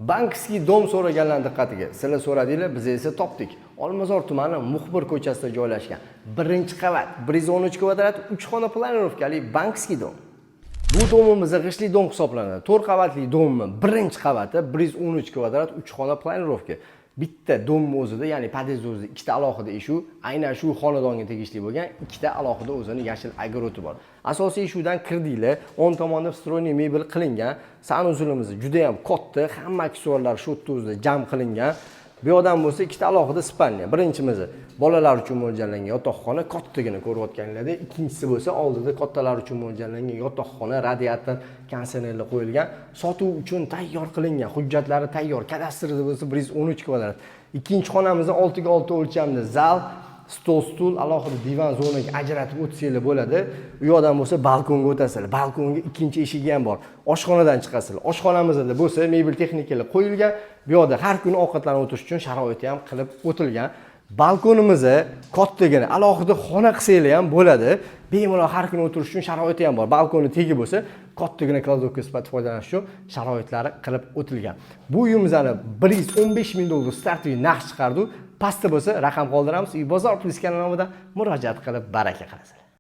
Bankskiy dom so'raganlar diqqatiga. Sizlar so'radinglar, biz esa topdik. Olmazor tumani Muxbir ko'chasida joylashgan. 1-qavat, 113 kvadrat, 3 xona planirovkali Bankskiy dom. Bu domimiz g'ishtli dom hisoblanadi. 4 qavatli domni 1-qavati 113 kvadrat, 3 xona planirovka. Bitta dom o'zida, ya'ni pod'ezd o'zida ikkita alohida eshuv, aynan shu xonadonga tegishli bo'lgan ikkita alohida o'zini yashil огороди bor. Asosiy eshuvdan kirdinglar, o'ng tomonda встроенный mebel qilingan. Sanuzulimiz juda ham katta, hamma aksesuarlar shu yerda o'zida jam qilingan. Bu yoqdan bo'lsa ikkita alohida spalnya. Birinchimiz bolalar uchun mo'ljallangan yotoqxona, kattagina ko'rayotganinglarda, ikkinchisi bo'lsa oldida kattalar uchun mo'ljallangan yotoqxona, radiator, konditsionerlar qo'yilgan. Sotuv uchun tayyor qilingan, hujjatlari tayyor. Kadastrda bo'lsa 113 kvadrat. Ikkinchi xonamizni 6 ga 6 o'lchamli zal, stol, stul, alohida divan zonaga ajratib o'tsanglar bo'ladi. U yoqdan bo'lsa balkonga o'tasizlar. Balkonga ikkinchi eshigi ham bor. Oshxonadan chiqasizlar. Oshxonamizda bo'lsa mebel texnikalar qo'yilgan. Bu yoqda har kuni ovqatlanib o'tirish uchun sharoiti ham qilib o'tilgan. Balkonimizni kattagina alohida xona qilsanglar ham bo'ladi. Bemalol har kuni o'tirish uchun sharoiti ham bor. Balkonni tegi bo'lsa, kattagina kladovka sifatida foydalanish uchun sharoitlari qilib o'tilgan. Bu uyimizni $115,000 startli narx chiqardi. Pastda bo'lsa raqam qoldiramiz. Uy bozor plus kanali nomidan murojaat qilib baraka qilasizlar.